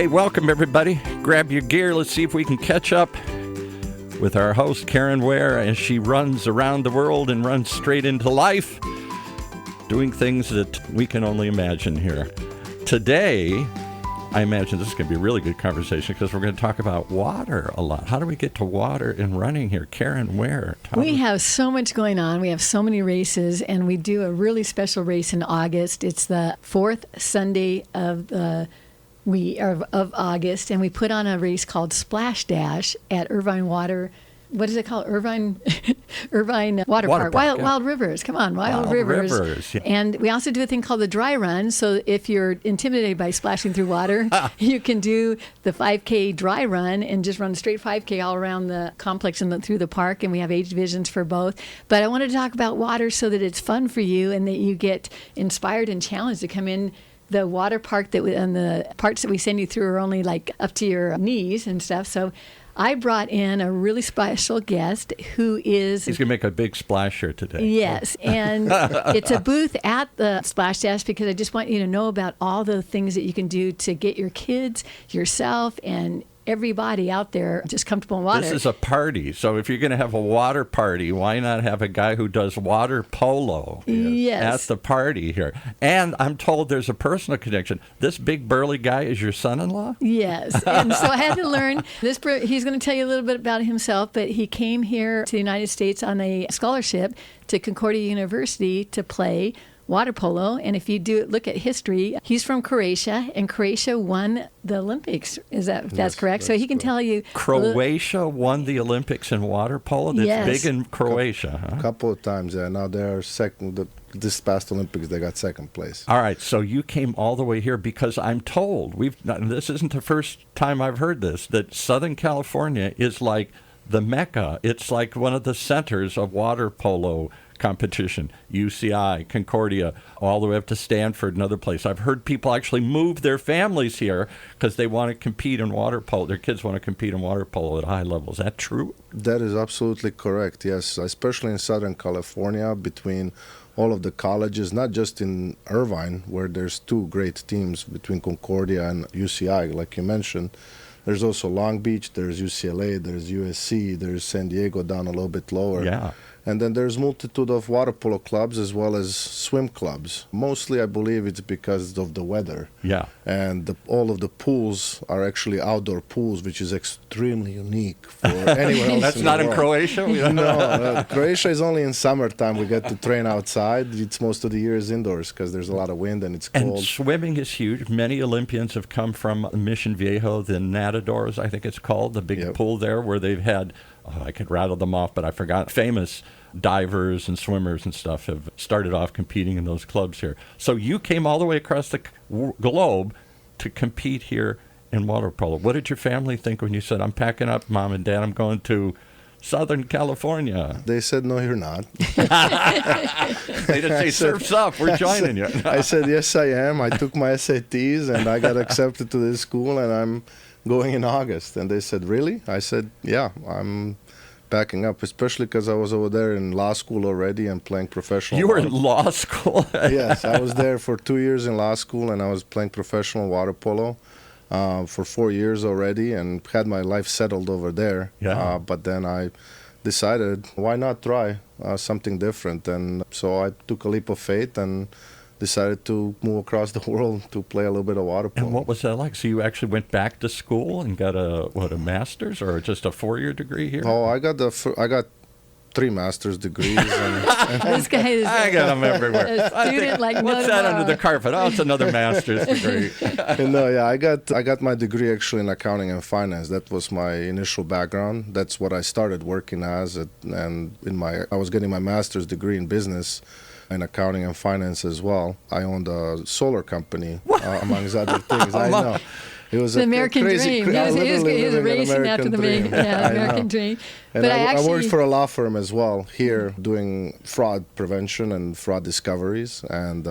Hey, welcome everybody. Grab your gear. Let's see if we can catch up with our host, Caren Ware, as she runs around the world and runs straight into life, doing things that we can only imagine here. Today, I imagine this is going to be a really good conversation because we're going to talk about water a lot. How do we get to water in running here? Caren Ware. We have so much going on. We have so many races, and we do a really special race in August. It's the fourth Sunday of August, and we put on a race called Splash Dash at Irvine Water. What is it called? Irvine Water Park. Wild Rivers. Come on, Wild Rivers. Yeah. And we also do a thing called the dry run. So if you're intimidated by splashing through water, you can do the 5K dry run and just run a straight 5K all around the complex and through the park. And we have age divisions for both. But I wanted to talk about water so that it's fun for you and that you get inspired and challenged to come in. The water park and the parts that we send you through are only like up to your knees and stuff. So I brought in a really special guest who is... He's going to make a big splash here today. Yes, and it's a booth at the Splash Dash because I just want you to know about all the things that you can do to get your kids, yourself, and everybody out there just comfortable in water. This is a party, so if you're going to have a water party, why not have a guy who does water polo yes. at the party here? And I'm told there's a personal connection. This big burly guy is your son-in-law? Yes, and so I had to learn. He's going to tell you a little bit about himself, but he came here to the United States on a scholarship to Concordia University to play water polo, and if you look at history, he's from Croatia, and Croatia won the Olympics. That's correct? So he can tell you. Croatia won the Olympics in water polo? That's big in Croatia, huh? A couple of times, yeah. Now they're second. This past Olympics, they got second place. All right, so you came all the way here because I'm told, this isn't the first time I've heard this, that Southern California is like the Mecca. It's like one of the centers of water polo competition. UCI, Concordia, all the way up to Stanford and other places. I've heard people actually move their families here because they want to compete in water polo. Their kids want to compete in water polo at high level. Is that true? That is absolutely correct, yes. Especially in Southern California, between all of the colleges, not just in Irvine, where there's two great teams between Concordia and UCI, like you mentioned. There's also Long Beach, there's UCLA, there's USC, there's San Diego down a little bit lower. Yeah. And then there's multitude of water polo clubs as well as swim clubs. Mostly, I believe it's because of the weather. Yeah. And all of the pools are actually outdoor pools, which is extremely unique for anywhere else. That's not in Croatia? No, Croatia is only in summertime. We get to train outside. It's most of the year is indoors because there's a lot of wind and it's cold. And swimming is huge. Many Olympians have come from Mission Viejo, the Nadadores, I think it's called, the big pool there where they've had... I could rattle them off, but I forgot. Famous divers and swimmers and stuff have started off competing in those clubs here. So you came all the way across the globe to compete here in water polo. What did your family think when you said, I'm packing up, Mom and Dad, I'm going to Southern California? They said, no, you're not. They didn't say, surf's up, we're joining you. I said, yes, I am. I took my SATs and I got accepted to this school and I'm going in August. And they said, really? I said, yeah, I'm backing up, especially because I was over there in law school already and playing professional. You were in law school? Yes, I was there for 2 years in law school and I was playing professional water polo for 4 years already and had my life settled over there. Yeah. But then I decided, why not try something different? And so I took a leap of faith and decided to move across the world to play a little bit of water polo. And what was that like? So you actually went back to school and got a master's or just a 4-year degree here? Oh, I got 3 master's degrees. This guy is I got them everywhere. A student like what's that under the carpet? Oh, it's another master's degree. No, yeah, I got my degree actually in accounting and finance. That was my initial background. That's what I started working as, and I was getting my master's degree in business. In accounting and finance as well. I owned a solar company, amongst other things. I know. It was the American dream. He was racing after the American dream. And I worked for a law firm as well here doing fraud prevention and fraud discoveries. And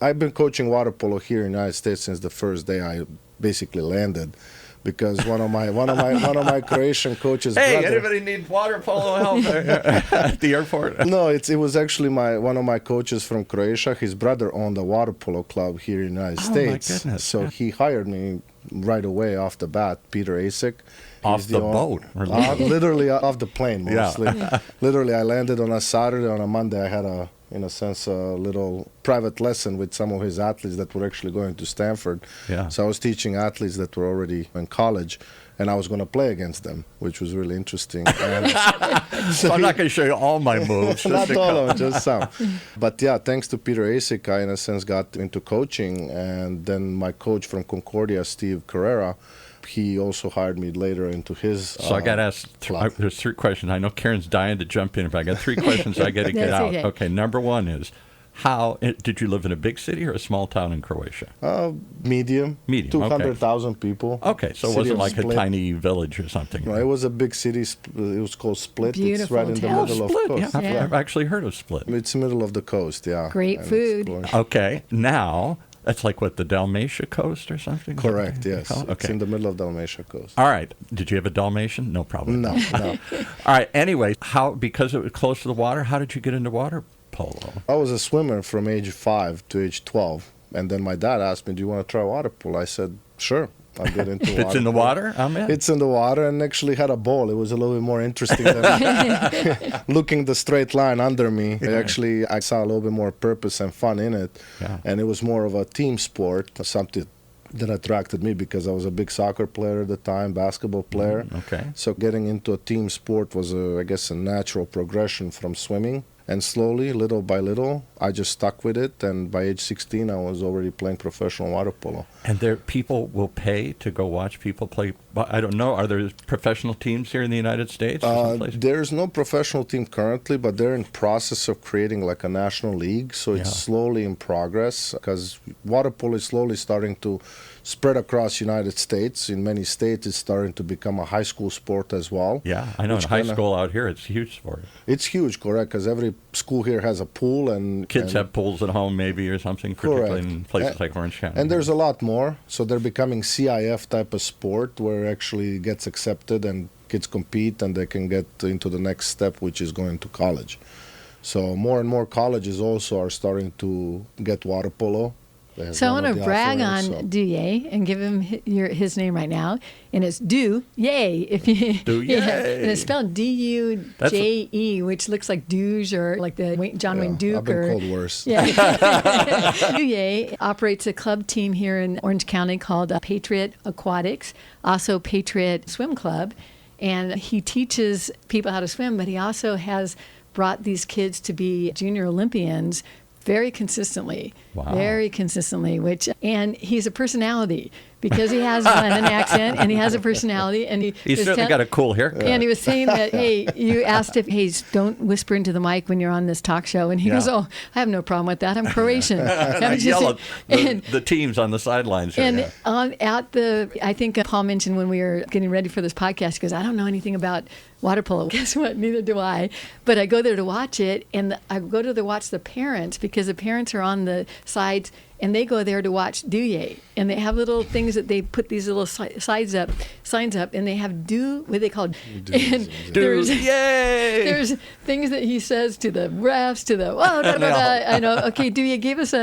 I've been coaching water polo here in the United States since the first day I basically landed. because one of my Croatian coaches. Hey, brother, anybody need water polo help at the airport? No, it was actually one of my coaches from Croatia. His brother owned a water polo club here in the United States. My goodness. So he hired me right away off the bat, Peter Asik. Off the boat? Literally off the plane, mostly. Yeah. Literally, I landed on a Saturday. On a Monday, I had in a sense, a little private lesson with some of his athletes that were actually going to Stanford. Yeah. So I was teaching athletes that were already in college, and I was going to play against them, which was really interesting. So I'm not going to show you all my moves. Not all of them, just some. But yeah, thanks to Peter Asik, I in a sense got into coaching, and then my coach from Concordia, Steve Carrera, he also hired me later into his. So I got to ask, there's 3 questions. I know Karen's dying to jump in, but I got 3 questions I got to get out. Okay, number 1 is, how did you live in a big city or a small town in Croatia? Medium. 200,000 people. Okay, so it wasn't like Split. A tiny village or something. No, it was a big city. It was called Split. Beautiful it's right in the town. middle of Split, coast. yeah. I've actually heard of Split. It's middle of the coast, yeah. Great food. Okay, now, that's like what, the Dalmatia coast or something? Correct, yes. Okay. It's in the middle of Dalmatia coast. All right. Did you have a Dalmatian? No, probably No, no. All right, anyway, because it was close to the water, how did you get into water polo? I was a swimmer from age 5 to age 12. And then my dad asked me, do you want to try water polo? I said, sure. I'll get into water. It's in the water? I'm in. It's in the water, and actually had a ball. It was a little bit more interesting than looking the straight line under me. I saw a little bit more purpose and fun in it. Yeah. And it was more of a team sport, something that attracted me because I was a big soccer player at the time, basketball player. Okay. So getting into a team sport was, I guess, a natural progression from swimming. And slowly, little by little, I just stuck with it. And by age 16, I was already playing professional water polo. And people will pay to go watch people play. I don't know. Are there professional teams here in the United States? There's no professional team currently, but they're in process of creating like a national league. So it's slowly in progress because water polo is slowly starting to spread across United States. In many states, it's starting to become a high school sport as well. Yeah, I know. In high school out here, it's a huge sport. It's huge, correct, because every school here has a pool. And kids have pools at home maybe or something, particularly in places like Orange County. And there's a lot more. So they're becoming CIF type of sport where it actually gets accepted and kids compete and they can get into the next step, which is going to college. So more and more colleges also are starting to get water polo. So I want to brag on Duje and give him his name right now, and it's Duje. Duje. Yeah, and it's spelled D-U-J-E, which looks like Duge or like the John Wayne Duke. I've been called worse. Yeah. Duje operates a club team here in Orange County called Patriot Aquatics, also Patriot Swim Club, and he teaches people how to swim, but he also has brought these kids to be junior Olympians very consistently. Wow. Very consistently, and he's a personality because he has an accent and he has a personality. And he's certainly got a cool haircut. And he was saying that, hey, you asked if, hey, don't whisper into the mic when you're on this talk show. And he goes, oh, I have no problem with that. I'm Croatian. I yell at the teams on the sidelines here. And I think Paul mentioned when we were getting ready for this podcast, he goes, I don't know anything about water polo. Guess what? Neither do I. But I go there to watch it, and I go to watch the parents because the parents are on the sides, and they go there to watch Duje. And they have little things that they put these little signs up, and they have what they call there's things that he says to the refs, to the I know. Okay, Duje, give us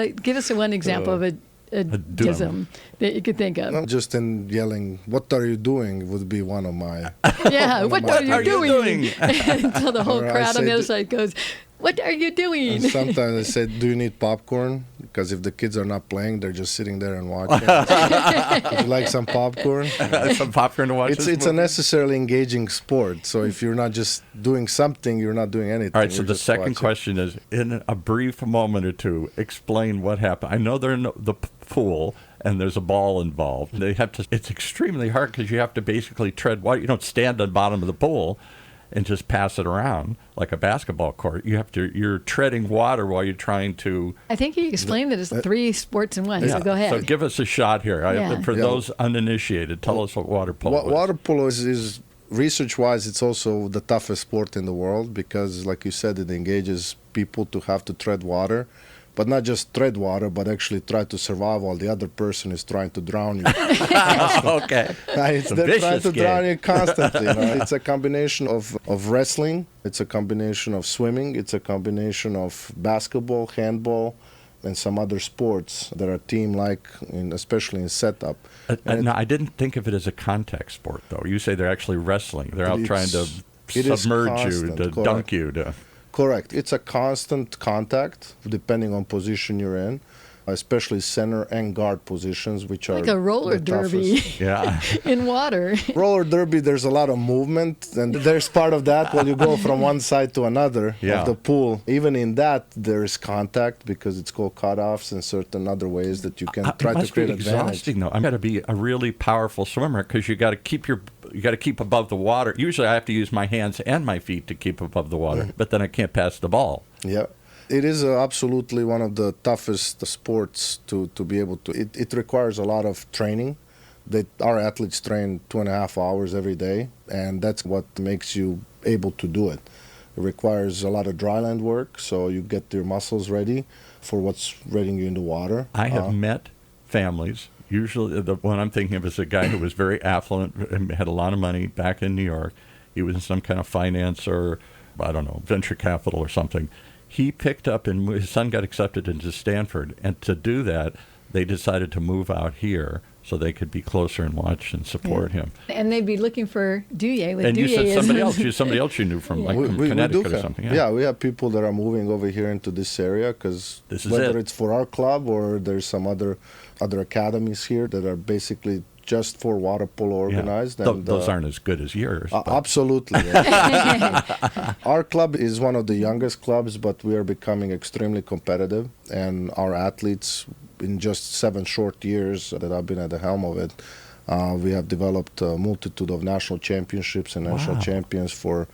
one example of a dism that you could think of. Just in yelling, "What are you doing?" would be one of my. Yeah, what are you doing? Until the whole crowd on the other side goes, "What are you doing?" And sometimes I say, "Do you need popcorn?" Because if the kids are not playing, they're just sitting there and watching. Would you like some popcorn? Some popcorn to watch. It's a necessarily engaging sport. So if you're not just doing something, you're not doing anything. All right. So the second question is, in a brief moment or two, explain what happened. I know they're in the pool and there's a ball involved. They have to. It's extremely hard because you have to basically tread water. You don't stand on the bottom of the pool and just pass it around like a basketball court. You're treading water while you're trying to. I think you explained that it's 3 sports in one. Yeah. So go ahead. So give us a shot here. For those uninitiated, tell us what water polo is. Water polo is research-wise, it's also the toughest sport in the world because, like you said, it engages people to have to tread water but not just tread water, but actually try to survive while the other person is trying to drown you. Okay. They're trying to drown you constantly. It's a combination of wrestling, it's a combination of swimming, it's a combination of basketball, handball, and some other sports that are team-like, especially in setup. No, I didn't think of it as a contact sport, though. You say they're actually wrestling. They're out trying to submerge you, to dunk you. Correct. It's a constant contact, depending on position you're in, especially center and guard positions, which are like a roller derby in water. Roller derby, there's a lot of movement, and there's part of that while you go from one side to another of the pool. Even in that, there is contact because it's called cutoffs and certain other ways that you can try to create advantage. It must be exhausting, though. I've got to be a really powerful swimmer because you got to keep above the water. Usually, I have to use my hands and my feet to keep above the water, but then I can't pass the ball. Yeah. It is absolutely one of the toughest sports to be able to. It requires a lot of training. Our athletes train 2.5 hours every day, and that's what makes you able to do it. It requires a lot of dryland work, so you get your muscles ready for what's readying you in the water. I have met families. Usually, the one I'm thinking of is a guy who was very affluent and had a lot of money back in New York. He was in some kind of finance or, I don't know, venture capital or something. He picked up, and his son got accepted into Stanford. And to do that, they decided to move out here so they could be closer and watch and support him. And they'd be looking for Duje. And you said somebody else you knew from Connecticut or something. Yeah, we have people that are moving over here into this area because whether it's for our club or there's some other academies here that are basically just for water polo organized. Yeah. And, those aren't as good as yours. Absolutely. Our club is one of the youngest clubs, but we are becoming extremely competitive. And our athletes, in just 7 short years that I've been at the helm of it, we have developed a multitude of national championships and national champions for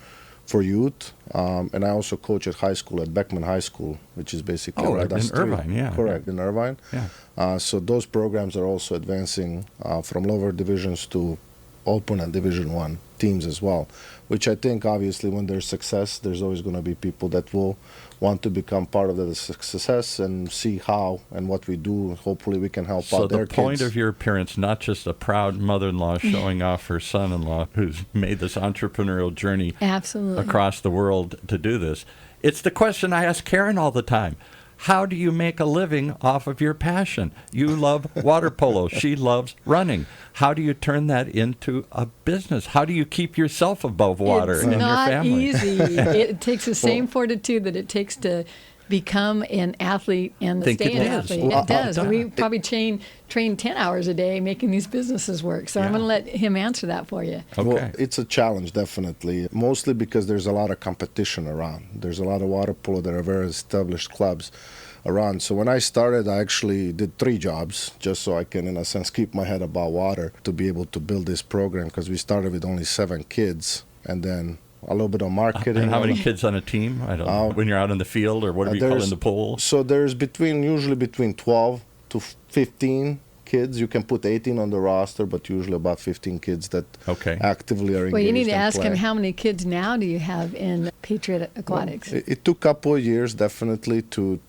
youth. And I also coach at high school, at Beckman High School, which is basically in Irvine, Correct, in Irvine. Yeah. So those programs are also advancing from lower divisions to open and Division I teams as well, which I think obviously when there's success, there's always going to be people that will want to become part of the success and see how and what we do. Hopefully we can help out their kids. So the point of your appearance, not just a proud mother-in-law showing off her son-in-law who's made this entrepreneurial journey across the world to do this. It's the question I ask Caren all the time. How do you make a living off of your passion? You love water polo. She loves running. How do you turn that into a business? How do you keep yourself above water and your family? It's not easy. It takes the same fortitude that it takes to become an athlete and stay an athlete. It does. We probably train 10 hours a day making these businesses work. So I'm going to let him answer that for you. Okay. Well, it's a challenge, definitely, mostly because there's a lot of competition around. There's a lot of water polo that are very established clubs around. So when I started, I actually did 3 jobs just so I can, in a sense, keep my head above water to be able to build this program, because we started with only 7 kids and then a little bit of marketing. And how many kids on a team? I don't know. When you're out in the field or whatever you call it in the pool? So there's usually between 12 to 15 kids. You can put 18 on the roster, but usually about 15 kids that actively are engaged. Well, you need to ask him, how many kids now do you have in Patriot Aquatics? Well, it took a couple of years, definitely, to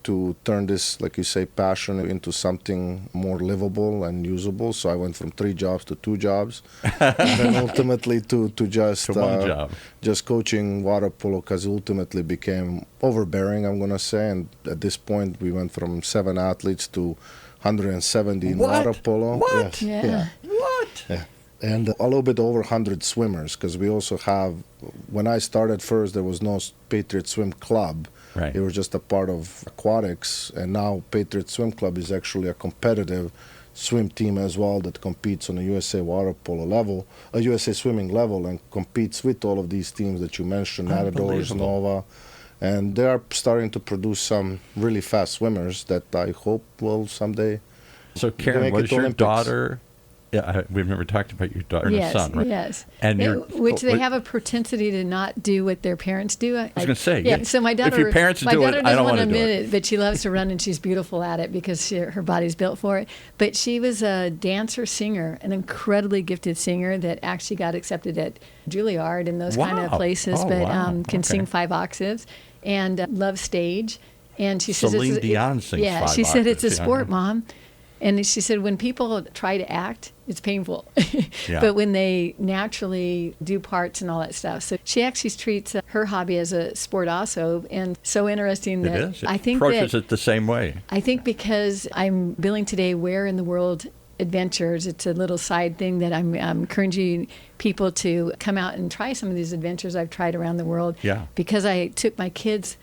turn this, like you say, passion into something more livable and usable. So I went from 3 jobs to 2 jobs, and then ultimately to just one job. Just coaching water polo, because it ultimately became overbearing, I'm going to say. And at this point, we went from 7 athletes to 170 in water polo. What? Yes. Yeah. What? Yeah. And a little bit over 100 swimmers, because we also have, when I started first, there was no Patriot Swim Club. Right. It was just a part of aquatics, and now Patriot Swim Club is actually a competitive swim team as well that competes on a USA water polo level, a USA swimming level, and competes with all of these teams that you mentioned, Matadors, Nova. And they are starting to produce some really fast swimmers that I hope will someday. So, Caren, was your daughter? Yeah, we've never talked about your daughter and son, right? Yes, and which they have a propensity to not do what their parents do. I was going to say, yeah. So my daughter, if your parents do it, I don't want to admit it, but she loves to run and she's beautiful at it because her body's built for it. But she was a dancer, singer, an incredibly gifted singer that actually got accepted at Juilliard and those kind of places, but can sing 5 octaves and loves stage. And she says, Celine Dion sings yeah, 5 she said, it's a octaves, sport, Mom. And she said, when people try to act, it's painful. Yeah. But when they naturally do parts and all that stuff. So she actually treats her hobby as a sport also. And so interesting that it is. It I think approaches it the same way. I think because I'm billing today Where in the World Adventures, it's a little side thing that I'm encouraging people to come out and try some of these adventures I've tried around the world. Yeah. Because I took my kids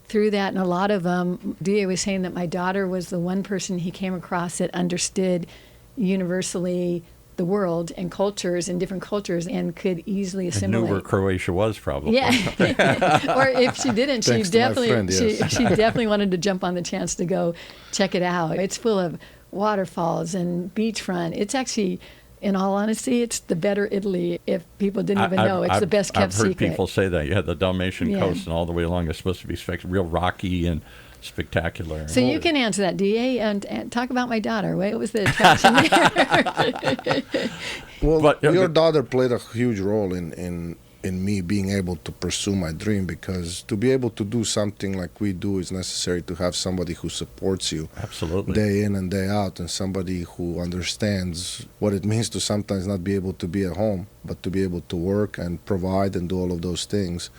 through that, and a lot of them, Duje was saying that my daughter was the one person he came across that understood universally the world and cultures and different cultures and could easily assimilate. And knew where Croatia was, probably. Yeah. Or if she didn't, she definitely she definitely wanted to jump on the chance to go check it out. It's full of waterfalls and beachfront. It's actually, in all honesty, it's the better Italy. If people didn't even know, it's the best kept secret. I've heard people say that. You had the Dalmatian coast and all the way along. It's supposed to be real rocky and spectacular. So you can answer that, Duje, and talk about my daughter. What was the attraction there? Well, your daughter played a huge role in me being able to pursue my dream, because to be able to do something like we do is necessary to have somebody who supports you. Absolutely. Day in and day out, and somebody who understands what it means to sometimes not be able to be at home, but to be able to work and provide and do all of those things.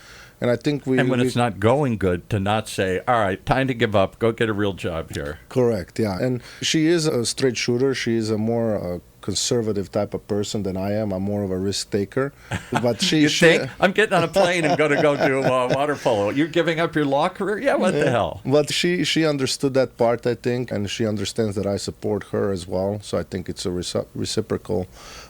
And I think and when it's not going good, to not say, all right, time to give up, go get a real job here. Correct, yeah. And she is a straight shooter. She is a more conservative type of person than I am. I'm more of a risk taker. But she think I'm getting on a plane and going to go do water polo. You're giving up your law career? Yeah, what the hell? But she understood that part, I think, and she understands that I support her as well. So I think it's a reciprocal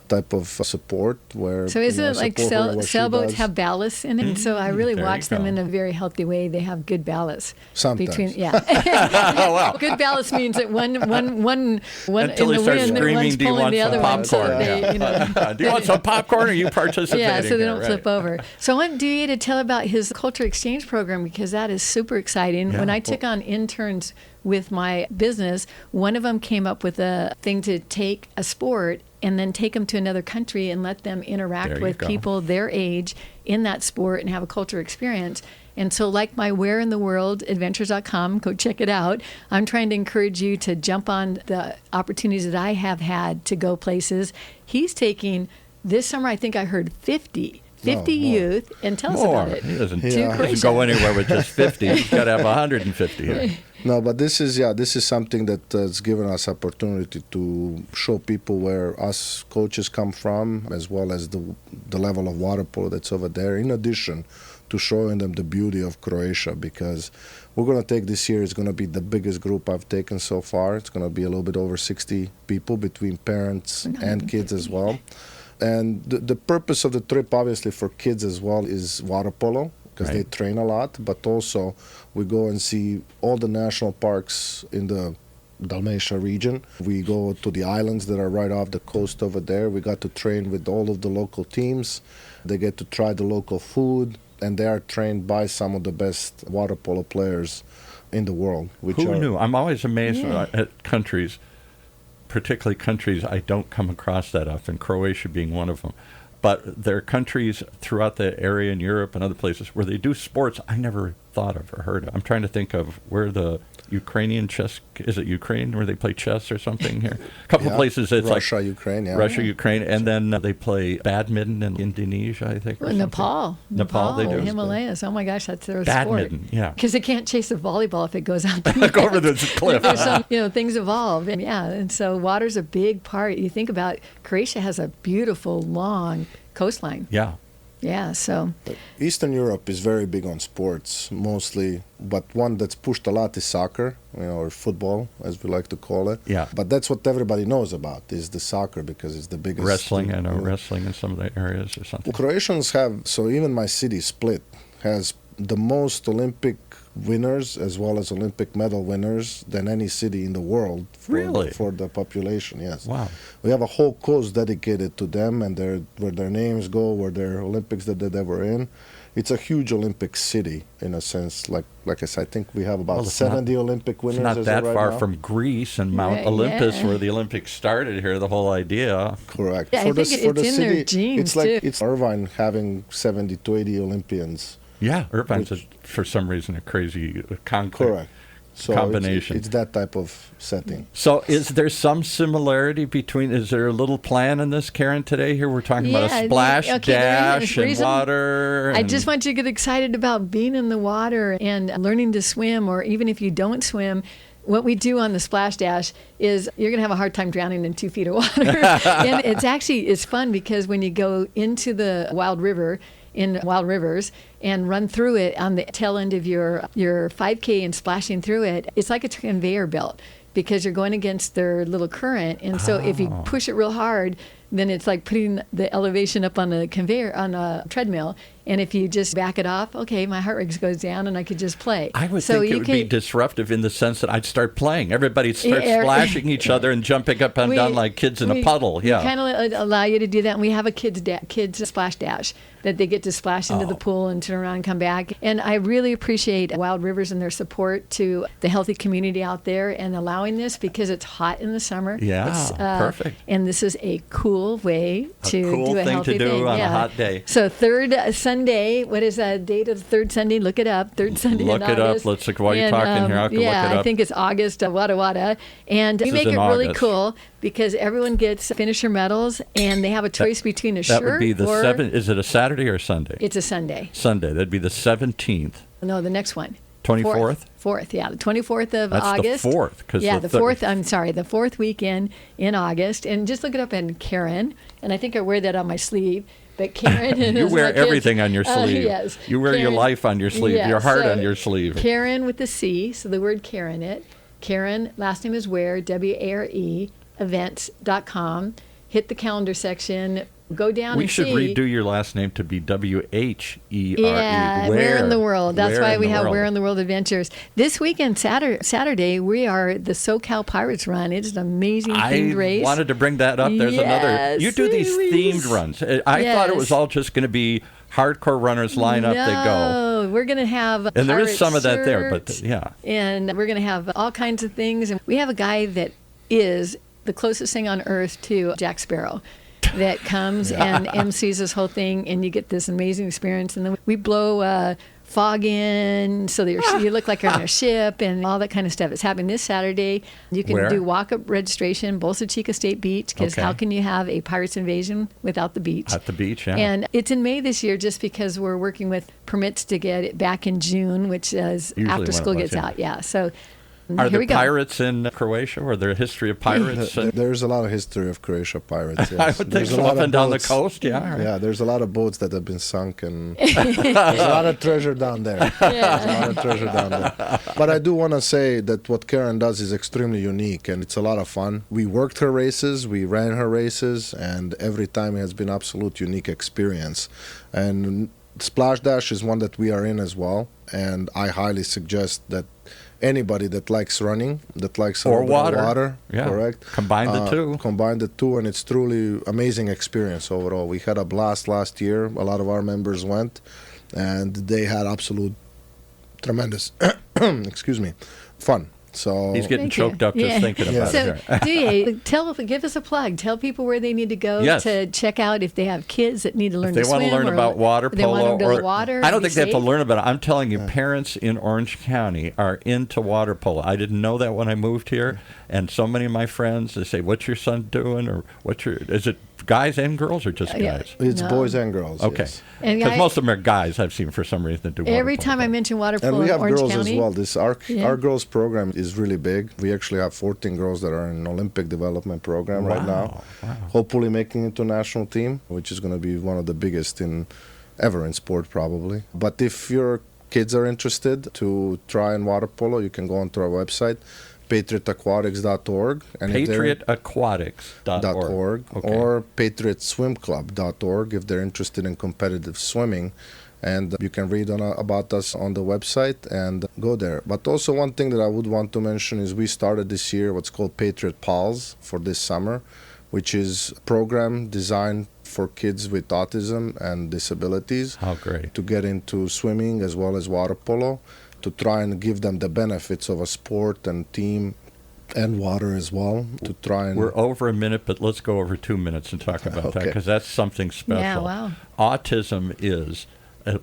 type of support where. So isn't it like sailboats have ballast in it? Mm-hmm. So I really watch them in a very healthy way. They have good ballast. Sometimes. Oh, wow. Good ballast means that one until in the wind, one's pulling the other one. So they, do you want some popcorn, or are you participating? Yeah, so they don't flip over. So I want Duje to tell about his culture exchange program, because that is super exciting. Yeah. When I took on interns with my business, one of them came up with a thing to take a sport and then take them to another country and let them interact with people their age in that sport and have a culture experience. And so like my Where in the World Adventures.com, go check it out. I'm trying to encourage you to jump on the opportunities that I have had to go places. He's taking, this summer, I think I heard 50 youth, and tell us about it. He doesn't go anywhere with just 50. He's got to have 150 here. No, but this is something that has given us opportunity to show people where us coaches come from, as well as the level of water polo that's over there, in addition to showing them the beauty of Croatia, because we're going to take this year, it's going to be the biggest group I've taken so far. It's going to be a little bit over 60 people between parents and kids as well. And the purpose of the trip, obviously, for kids as well is water polo, because they train a lot, but also we go and see all the national parks in the Dalmatia region. We go to the islands that are right off the coast over there. We got to train with all of the local teams. They get to try the local food, and they are trained by some of the best water polo players in the world. Who knew? I'm always amazed at countries, particularly countries I don't come across that often, Croatia being one of them. But there are countries throughout the area in Europe and other places where they do sports I never thought of or heard of. I'm trying to think of where the Ukrainian chess, is it Ukraine, where they play chess or something here? A couple of places it's Russia, like Ukraine, Russia, Ukraine, and then they play badminton in Indonesia, I think. Or Nepal, they do. The Himalayas. Oh my gosh, that's their badminton, sport. Because they can't chase a volleyball if it goes out go over the cliff. There's some, things evolve, and so water's a big part. You think about Croatia has a beautiful long coastline. Yeah, so Eastern Europe is very big on sports, mostly, but one that's pushed a lot is soccer, or football, as we like to call it. Yeah. But that's what everybody knows about, is the soccer, because it's the biggest. Wrestling, I know wrestling in some of the areas or something. Croatians have, so even my city, Split, has the most Olympic winners as well as Olympic medal winners than any city in the world for the population. Yes. Wow. We have a whole coast dedicated to them, and where their names go, where their Olympics that they were in. It's a huge Olympic city in a sense. Like I said, I think we have about 70 Olympic winners. It's not that far from Greece and Mount Olympus, where the Olympics started here. The whole idea. Correct. Yeah, I think it's in city, their genes it's Irvine having 70 to 80 Olympians. Yeah, Irvine's for some reason a crazy conclave. combination. It's that type of setting. So is there some similarity between, is there a little plan in this, Caren, today? Here we're talking about a splash dash and water. I just want you to get excited about being in the water and learning to swim, or even if you don't swim, what we do on the splash dash is you're going to have a hard time drowning in 2 feet of water. And it's fun because when you go into the wild river, in wild rivers, and run through it on the tail end of your 5K and splashing through it, it's like a conveyor belt because you're going against their little current. And so if you push it real hard, then it's like putting the elevation up on a conveyor, on a treadmill. And if you just back it off, okay, my heart rate goes down and I could just play. I would think it would be disruptive in the sense that I'd start playing. Everybody starts splashing each other and jumping up and down like kids in a puddle. Yeah, we kind of allow you to do that. And we have a kids splash dash that they get to splash into the pool and turn around and come back. And I really appreciate Wild Rivers and their support to the healthy community out there and allowing this because it's hot in the summer. Yeah, perfect. And this is a cool way to do a healthy thing. On a hot day. So third Sunday, what is the date of the third Sunday? Look it up. Third Sunday in August. Look it up. Let's look while you're talking here. I can look it up. I think it's August, Wada Wada. And we make it really cool because everyone gets finisher medals and they have a choice between a shirt That would be the 7th. Is it a Saturday or Sunday? It's a Sunday. Sunday. That'd be the 17th. No, the next one. 24th? 4th, yeah. The 24th of That's August. The 4th. Yeah, the 4th, I'm sorry, the 4th weekend in August. And just look it up in Caren. And I think I wear that on my sleeve. But Caren. You wear everything on your sleeve. Yes. You wear your life on your sleeve, your heart on your sleeve. Caren with the C, so the word Caren it. Caren, last name is Ware, W-A-R-E, events.com. Hit the calendar section. Go down we and should see. redo your last name to be W-H-E-R-E. Yeah, Where in the World. That's why we have Where in the World Adventures. This weekend, Saturday, we are the SoCal Pirates Run. It's an amazing themed race. I wanted to bring that up. There's another. You do these themed runs. I thought it was all just going to be hardcore runners line up, they go. No, we're going to have and there is some of that there, but yeah. And we're going to have all kinds of things. And we have a guy that is the closest thing on earth to Jack Sparrow that comes and MCs this whole thing, and you get this amazing experience. And then we blow fog in so that you look like you're on a ship and all that kind of stuff. It's happening this Saturday. You can do walk-up registration, Bolsa Chica State Beach, because how can you have a Pirates Invasion without the beach? At the beach, yeah. And it's in May this year just because we're working with permits to get it back in June, which is usually after school gets out. Yeah, so... Are there pirates in Croatia, or there a history of pirates? There's a lot of history of Croatia pirates. Yes. I would think so, up and down the coast, yeah. Yeah, there's a lot of boats that have been sunk, and there's a lot of treasure down there. There's a lot of treasure down there. But I do want to say that what Caren does is extremely unique, and it's a lot of fun. We worked her races, we ran her races, and every time it has been absolute unique experience. And Splash Dash is one that we are in as well, and I highly suggest that anybody that likes running, that likes water, correct? Combine the two, and it's truly amazing experience overall. We had a blast last year. A lot of our members went, and they had absolute tremendous, fun. So he's getting choked up just thinking about it. So, Duje, give us a plug. Tell people where they need to go to check out if they have kids that need to learn to swim. They want to learn about water polo. I don't think they have to learn about it. I'm telling you, parents in Orange County are into water polo. I didn't know that when I moved here, and so many of my friends, they say, "What's your son doing?" Or is it guys and girls or just guys? It's boys and girls. Okay. Because most of them are guys, I've seen, for some reason, that do water polo. Every time I mention water polo in Orange County. And we have girls as well. Our girls program is really big. We actually have 14 girls that are in an Olympic development program right now. Wow. Hopefully making it to national team, which is going to be one of the biggest ever in sport probably. But if your kids are interested to try in water polo, you can go onto our website, patriotaquatics.org. Patriotaquatics.org. Or patriotswimclub.org if they're interested in competitive swimming. And you can read about us on the website and go there. But also one thing that I would want to mention is we started this year what's called Patriot Pals for this summer, which is a program designed for kids with autism and disabilities. How great. To get into swimming as well as water polo, to try and give them the benefits of a sport and team and water as well, to try and... We're over a minute, but let's go over 2 minutes and talk about that, because that's something special. Yeah, wow. Autism is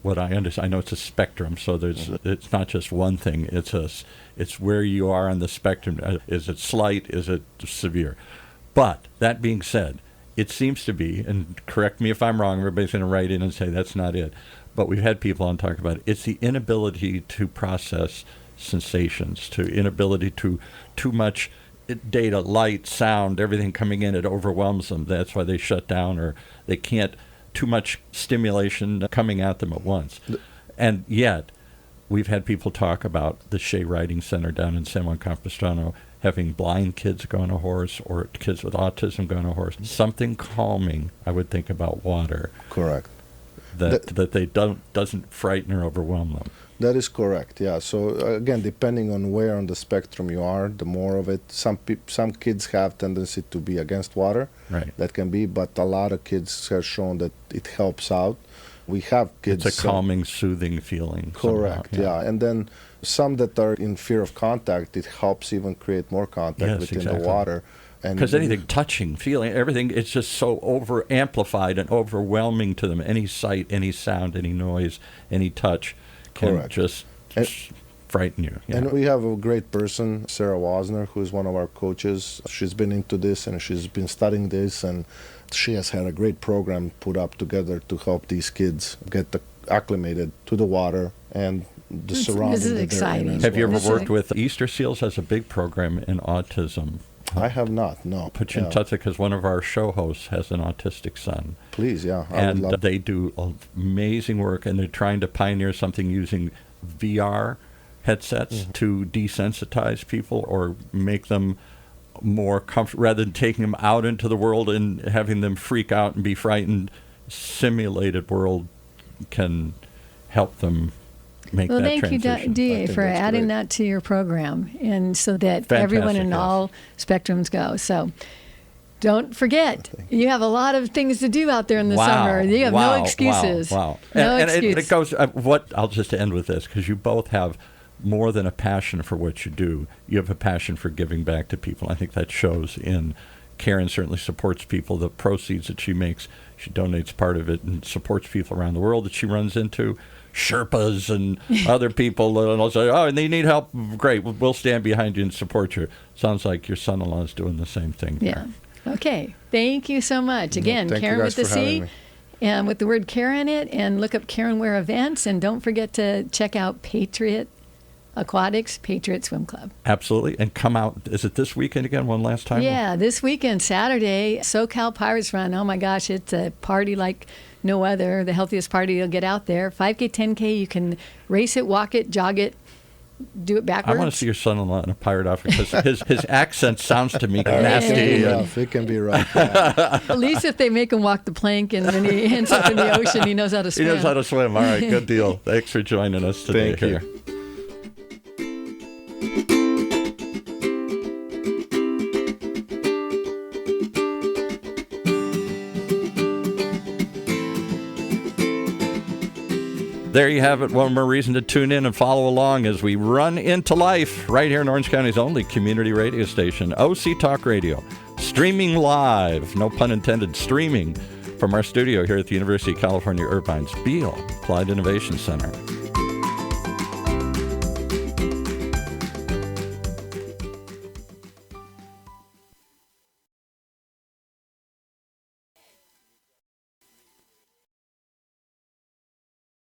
what I understand, I know it's a spectrum, so it's not just one thing. It's where you are on the spectrum. Is it slight? Is it severe? But that being said, it seems to be, and correct me if I'm wrong, everybody's going to write in and say that's not it. But we've had people on talk about it. It's the inability to process sensations, to inability to too much data, light, sound, everything coming in, it overwhelms them. That's why they shut down, or they can't, too much stimulation coming at them at once. And yet, we've had people talk about the Shea Riding Center down in San Juan Capistrano having blind kids go on a horse or kids with autism go on a horse. Something calming, I would think, about water. Correct. That they doesn't frighten or overwhelm them. That is correct, yeah. So again, depending on where on the spectrum you are, the more of it. Some kids have tendency to be against water. Right. That can be, but a lot of kids have shown that it helps out. We have kids. It's a calming, soothing feeling. Correct, somehow, yeah. And then some that are in fear of contact, it helps even create more contact within the water. Because anything touching, feeling, everything, it's just so over-amplified and overwhelming to them. Any sight, any sound, any noise, any touch can just frighten you. Yeah. And we have a great person, Sarah Wasner, who is one of our coaches. She's been into this and she's been studying this, and she has had a great program put up together to help these kids get acclimated to the water and the surroundings. This is exciting. Have you ever worked with Easter Seals? Has a big program in autism. I have not, no. Put you in touch because one of our show hosts has an autistic son. Please, yeah. And they do amazing work, and they're trying to pioneer something using VR headsets to desensitize people or make them more comfortable. Rather than taking them out into the world and having them freak out and be frightened, simulated world can help them make that transition. Thank you, Duje, for adding that to your program, and so that everyone in all spectrums go. So don't forget, you have a lot of things to do out there in the summer. You have no excuses. No excuses. It goes. I'll just end with this, because you both have more than a passion for what you do. You have a passion for giving back to people. I think that shows in Caren. Certainly supports people. The proceeds that she makes, she donates part of it and supports people around the world that she runs into. Sherpas and other people, and I'll say, and they need help. Great, we'll stand behind you and support you. Sounds like your son-in-law is doing the same thing. Yeah. There. Okay. Thank you so much. Again, Caren with the C, and with the word care in it, and look up Caren Ware events, and don't forget to check out Patriot Aquatics, Patriot Swim Club. Absolutely. And come out. Is it this weekend again? One last time? Yeah, this weekend, Saturday, SoCal Pirates Run. Oh my gosh, it's a party like no other. The healthiest party you'll get out there. 5K, 10K, you can race it, walk it, jog it, do it backwards. I want to see your son-in-law in a pirate outfit, because his accent sounds to me nasty. It can be rough. Yeah. At least if they make him walk the plank and then he ends up in the ocean, he knows how to swim. He knows how to swim. All right, good deal. Thanks for joining us today. Thank you. There you have it. One more reason to tune in and follow along as we run into life right here in Orange County's only community radio station, OCTalkRadio. Streaming live, no pun intended, streaming from our studio here at the University of California, Irvine's Beale Applied Innovation Center.